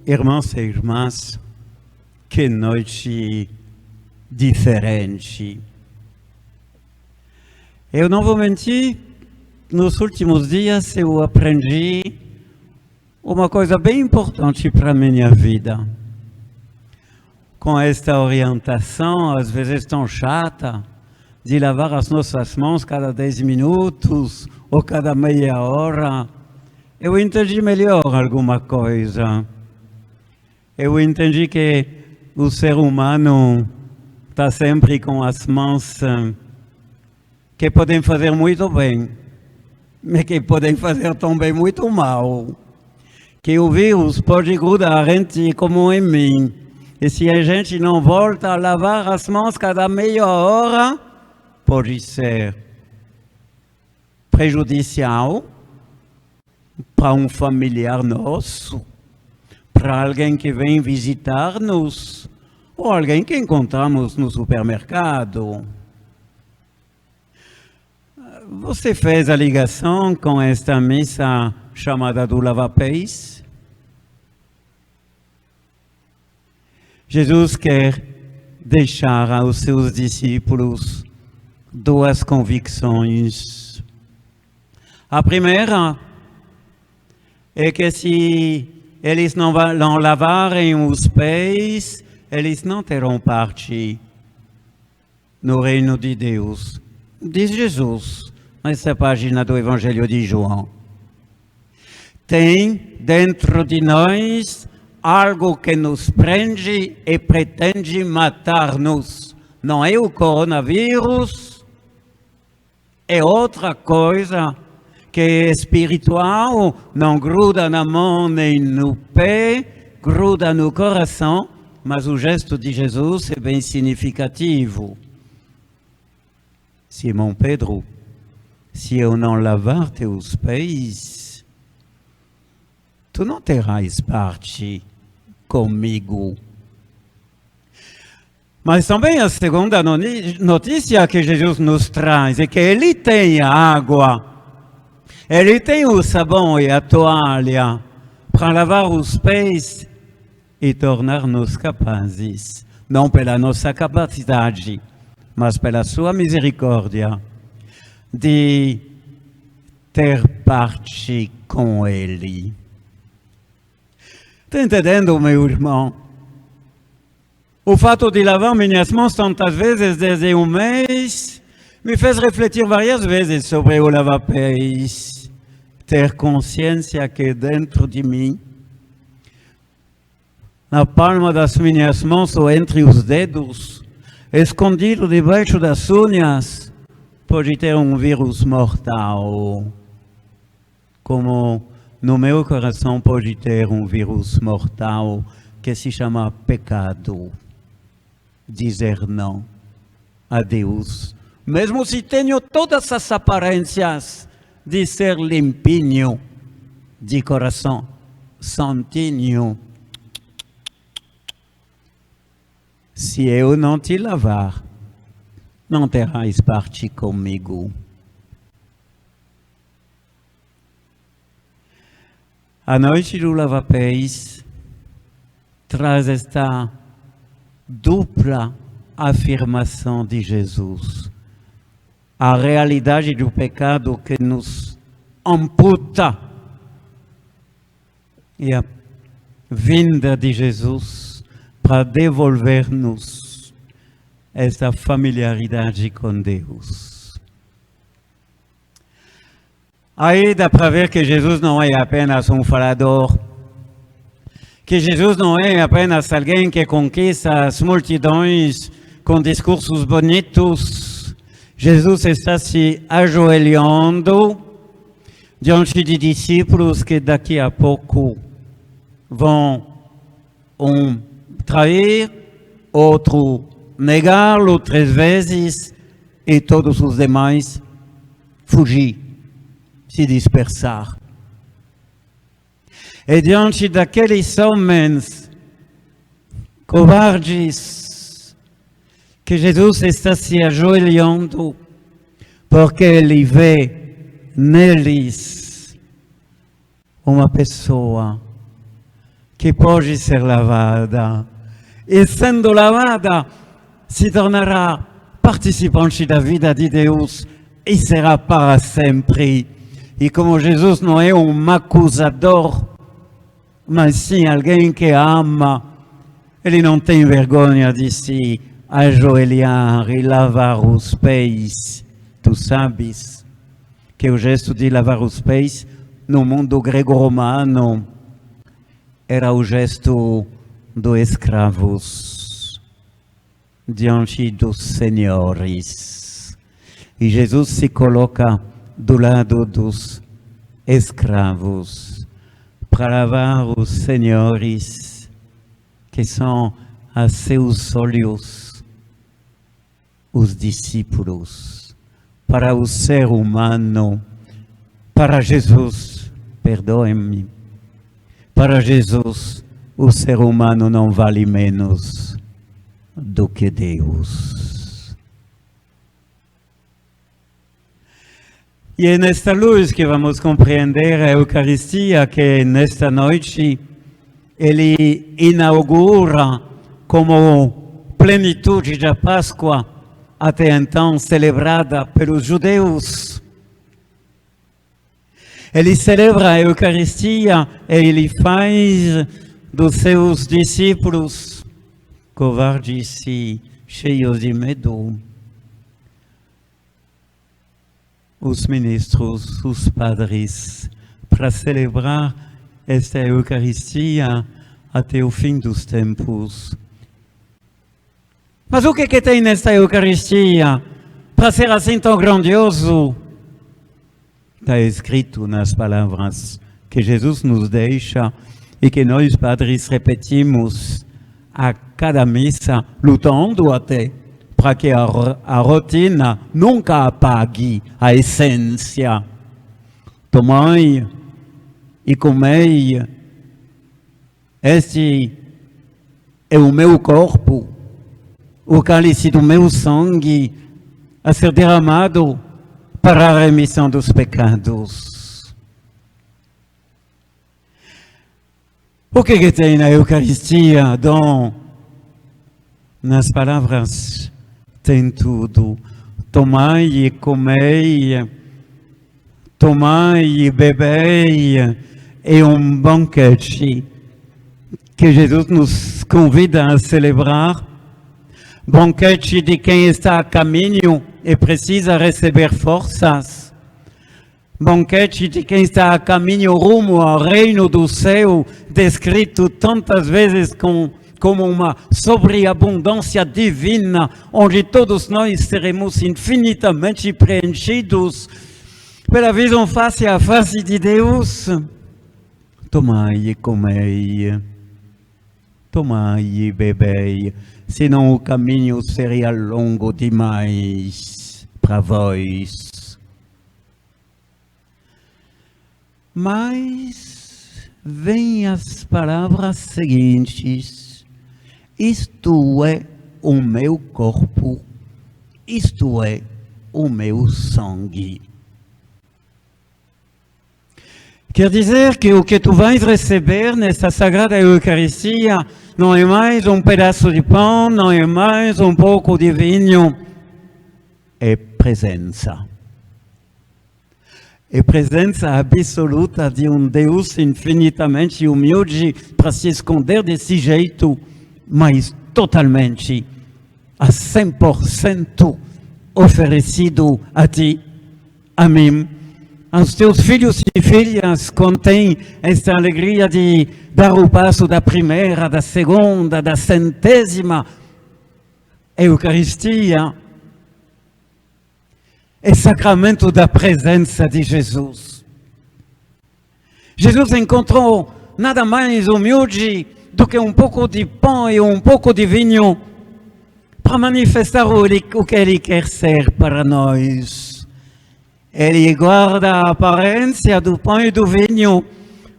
Irmãos e irmãs, que noite diferente. Eu não vou mentir, nos últimos dias eu aprendi uma coisa bem importante para a minha vida. Com esta orientação, às vezes tão chata, de lavar as nossas mãos cada 10 minutos ou cada meia hora, eu entendi melhor alguma coisa. Eu entendi que o ser humano está sempre com as mãos que podem fazer muito bem, mas que podem fazer também muito mal. Que o vírus pode grudar em ti como em mim. E se a gente não volta a lavar as mãos cada meia hora, pode ser prejudicial para um familiar nosso, para alguém que vem visitar-nos, ou alguém que encontramos no supermercado. Você fez a ligação com esta missa chamada do lava-pés? Jesus quer deixar aos seus discípulos duas convicções. A primeira é que se eles não lavarem os pés, eles não terão parte no reino de Deus. Diz Jesus, nessa página do Evangelho de João. Tem dentro de nós algo que nos prende e pretende matar-nos. Não é o coronavírus, é outra coisa que é espiritual, não gruda na mão nem no pé, gruda no coração, mas o gesto de Jesus é bem significativo. Simão Pedro, se eu não lavar teus pés, tu não terás parte comigo. Mas também a segunda notícia que Jesus nos traz é que ele tem a água, ele tem o sabão e a toalha para lavar os pés e tornar-nos capazes, não pela nossa capacidade, mas pela sua misericórdia, de ter parte com ele. Está entendendo, meu irmão? O fato de lavar minhas mãos tantas vezes desde um mês me fez refletir várias vezes sobre o lava-pés. Ter consciência que dentro de mim, na palma das minhas mãos ou entre os dedos, escondido debaixo das unhas, pode ter um vírus mortal. Como no meu coração pode ter um vírus mortal que se chama pecado. Dizer não a Deus, mesmo se tenho todas as aparências de ser limpinho de coração, santinho. Se eu não te lavar, não terás parte comigo. A noite do lava-pés traz esta dupla afirmação de Jesus. A realidade do pecado que nos amputa e a vinda de Jesus para devolver-nos esta familiaridade com Deus. Aí dá para ver que Jesus não é apenas um falador, que Jesus não é apenas alguém que conquista as multidões com discursos bonitos. Jesus está se ajoelhando diante de discípulos que daqui a pouco vão trair, outro negá-lo 3 vezes e todos os demais fugir, se dispersar. E diante daqueles homens covardes que Jesus está se ajoelhando porque ele vê neles uma pessoa che pode essere lavada. Essendo lavada, si tornerà partecipanti da vida de Deus e será para sempre. E como Jesus não é um acusador, mas sim alguém que ama, ele não tem vergonha de se ajoelhar e lavar os pés. Tu sabes que o gesto de lavar os pés no mundo grego-romano era o gesto dos escravos diante dos senhores. E Jesus se coloca do lado dos escravos para lavar os senhores que são a seus olhos os discípulos. Para o ser humano, para Jesus, perdoe-me, para Jesus, o ser humano não vale menos do que Deus. E é nesta luz que vamos compreender a Eucaristia, que nesta noite ele inaugura como plenitude da Páscoa, até então celebrada pelos judeus. Ele celebra a Eucaristia e ele faz dos seus discípulos covardes e cheios de medo os ministros, os padres, para celebrar esta Eucaristia até o fim dos tempos. Mas o que tem nesta Eucaristia para ser assim tão grandioso? Está escrito nas palavras que Jesus nos deixa e que nós, padres, repetimos a cada missa, lutando até para que a rotina nunca apague a essência. Tomai e comei, este é o meu corpo, o cálice do meu sangue, a ser derramado para a remissão dos pecados. O que tem na Eucaristia, Dom? Nas palavras tem tudo. Tomai e comei, tomai e bebei, é um banquete que Jesus nos convida a celebrar. Banquete de quem está a caminho e precisa receber forças. Banquete de quem está a caminho rumo ao reino do céu, descrito tantas vezes como uma sobreabundância divina, onde todos nós seremos infinitamente preenchidos pela visão face a face de Deus. Tomai e comei, tomai e bebei, senão o caminho seria longo demais para vós. Mas vêm as palavras seguintes: isto é o meu corpo, isto é o meu sangue. Quer dizer que o que tu vais receber nesta Sagrada Eucaristia não é mais um pedaço de pão, não é mais um pouco de vinho, é presença. É presença absoluta de um Deus infinitamente humilde para se esconder desse jeito, mas totalmente, a 100% oferecido a ti, a mim, aos teus filhos e filhas, contém esta alegria de dar o passo da primeira, da segunda, da centésima Eucaristia. É sacramento da presença de Jesus. Jesus encontrou nada mais humilde do que um pouco de pão e um pouco de vinho para manifestar o que Ele quer ser para nós. Ele guarda a aparência do pão e do vinho,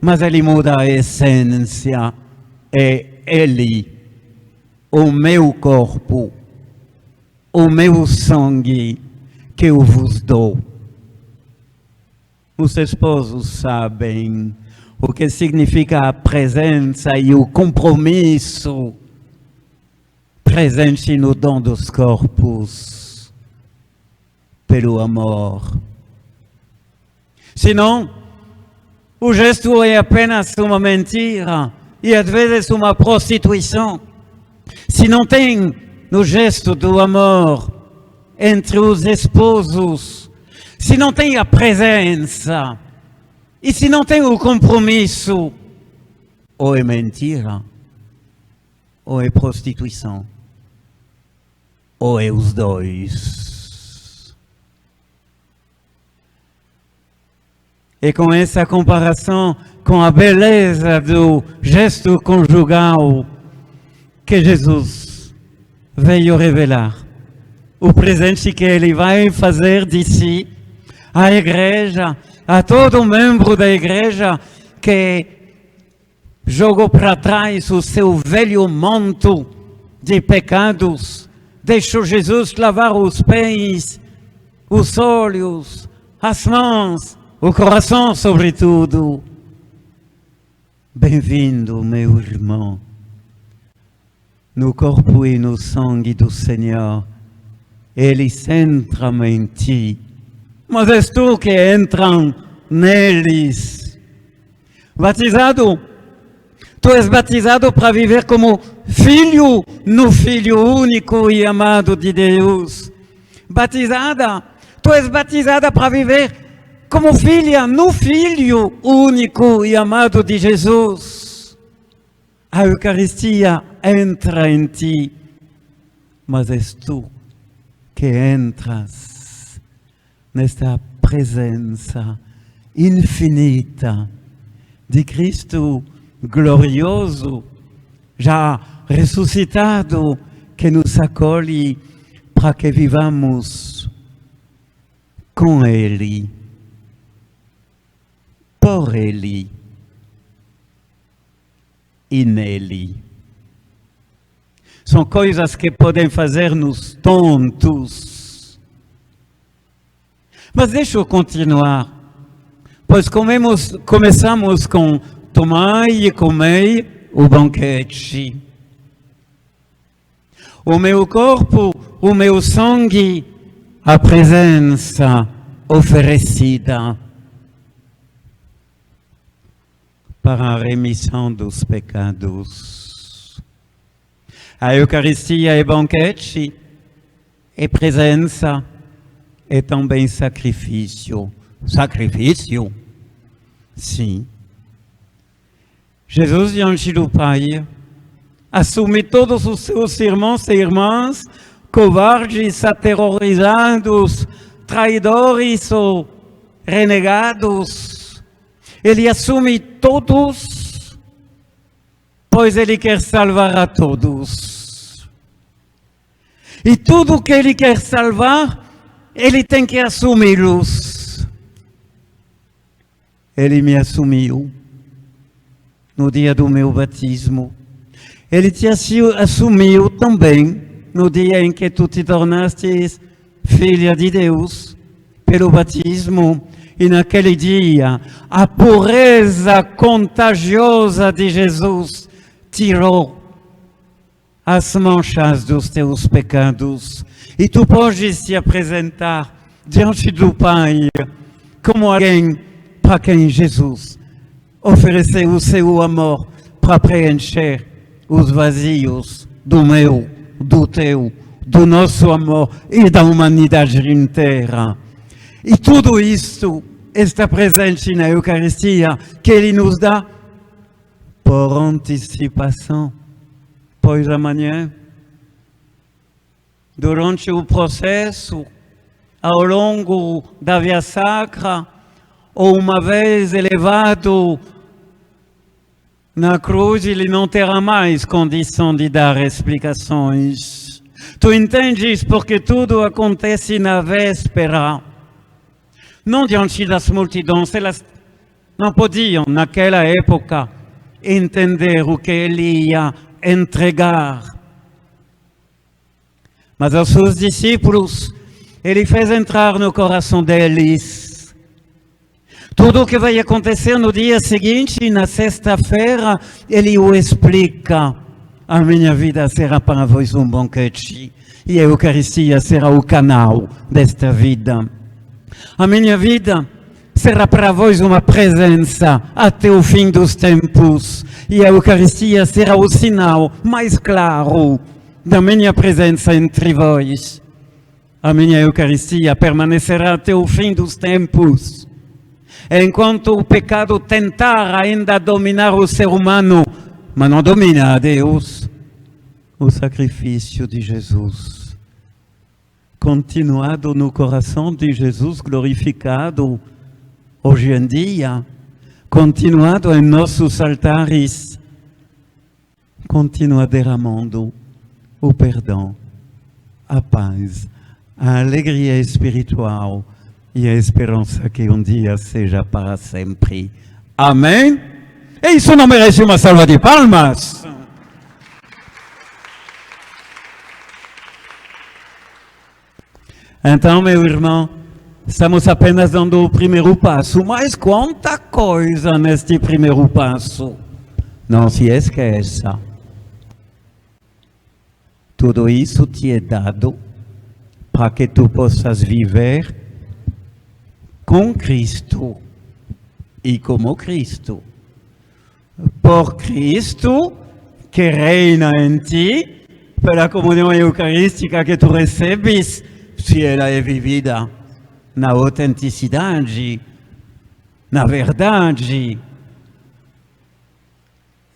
mas Ele muda a essência. É Ele, o meu corpo, o meu sangue, que eu vos dou. Os esposos sabem, o que significa a presença e o compromisso presente no dom dos corpos pelo amor. Senão, o gesto é apenas uma mentira e às vezes uma prostituição. Se não tem no gesto do amor entre os esposos, se não tem a presença e se não tem o compromisso, ou é mentira, ou é prostituição, ou é os dois. E com essa comparação com a beleza do gesto conjugal que Jesus veio revelar, o presente que ele vai fazer de si à igreja, a todo membro da igreja que jogou para trás o seu velho manto de pecados, deixou Jesus lavar os pés, os olhos, as mãos, o coração sobretudo. Bem-vindo, meu irmão, no corpo e no sangue do Senhor. Eles entram em ti, mas és tu que entram neles. Batizado, tu és batizado para viver como filho no Filho único e amado de Deus. Batizada, tu és batizada para viver como filha no Filho único e amado de Jesus. A Eucaristia entra em ti, mas és tu que entras nesta presença infinita de Cristo glorioso, já ressuscitado, que nos acolhe para que vivamos com Ele, por Ele e nele. São coisas que podem fazer-nos tontos. Mas deixa eu continuar, pois começamos com tomai e comei o banquete. O meu corpo, o meu sangue, a presença oferecida para a remissão dos pecados. A Eucaristia é banquete, é presença, é também sacrifício. Sacrifício? Sim. Jesus, diante do Pai, assume todos os seus irmãos e irmãs, covardes, aterrorizados, traidores ou renegados. Ele assume todos, pois Ele quer salvar a todos. E tudo que Ele quer salvar, Ele tem que assumi-los. Ele me assumiu no dia do meu batismo. Ele te assumiu também no dia em que tu te tornaste filha de Deus, pelo batismo. E naquele dia, a pureza contagiosa de Jesus tirou as manchas dos teus pecados. E tu podes te apresentar diante do Pai como alguém para quem Jesus ofereceu o seu amor para preencher os vazios do meu, do teu, do nosso amor e da humanidade inteira. E tudo isso está presente na Eucaristia que Ele nos dá por antecipação, pois amanhã, durante o processo, ao longo da via sacra, ou uma vez elevado na cruz, Ele não terá mais condição de dar explicações. Tu entendes porque tudo acontece na véspera. Não diante das multidões, elas não podiam, naquela época, entender o que Ele ia entregar. Mas aos seus discípulos, Ele fez entrar no coração deles. Tudo o que vai acontecer no dia seguinte, na sexta-feira, ele o explica. A minha vida será para vós um banquete e a Eucaristia será o canal desta vida. A minha vida será para vós uma presença até o fim dos tempos e a Eucaristia será o sinal mais claro da minha presença entre vós. A minha Eucaristia permanecerá até o fim dos tempos. Enquanto o pecado tentar ainda dominar o ser humano, mas não domina a Deus, o sacrifício de Jesus, continuado no coração de Jesus glorificado, hoje em dia, continuado em nossos altares, continua derramando o perdão, a paz, a alegria espiritual e a esperança que um dia seja para sempre. Amém? E isso não merece uma salva de palmas? Então, meu irmão, estamos apenas dando o primeiro passo, mas quanta coisa neste primeiro passo. Não se esqueça. Tudo isso te é dado para que tu possas viver com Cristo e como Cristo. Por Cristo, que reina em ti, pela comunhão eucarística que tu recebes, se ela é vivida na autenticidade, na verdade,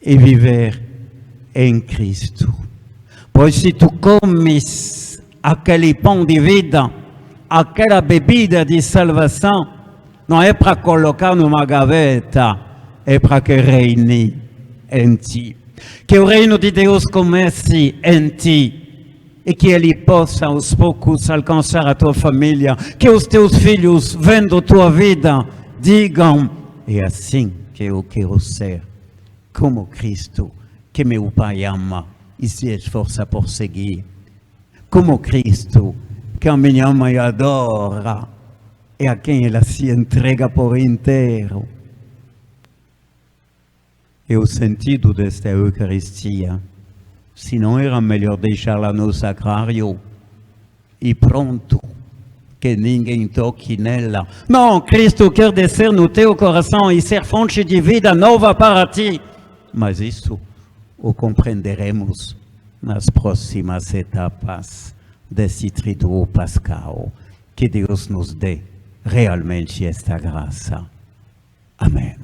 e viver em Cristo. Pois se tu comes aquele pão de vida, aquela bebida de salvação, não é para colocar numa gaveta, é para que reine em ti. Que o reino de Deus comece em ti e que ele possa aos poucos alcançar a tua família. Que os teus filhos, vendo tua vida, digam: é assim que eu quero ser, como Cristo, que meu Pai ama e se esforça por seguir. Como Cristo, que a minha mãe adora e a quem ela se entrega por inteiro. É o sentido desta Eucaristia. Se não era melhor deixá-la no sacrário e pronto, que ninguém toque nela. Não, Cristo quer descer no teu coração e ser fonte de vida nova para ti. Mas isso o compreenderemos nas próximas etapas desse triduo pascal. Que Deus nos dê realmente esta graça. Amém.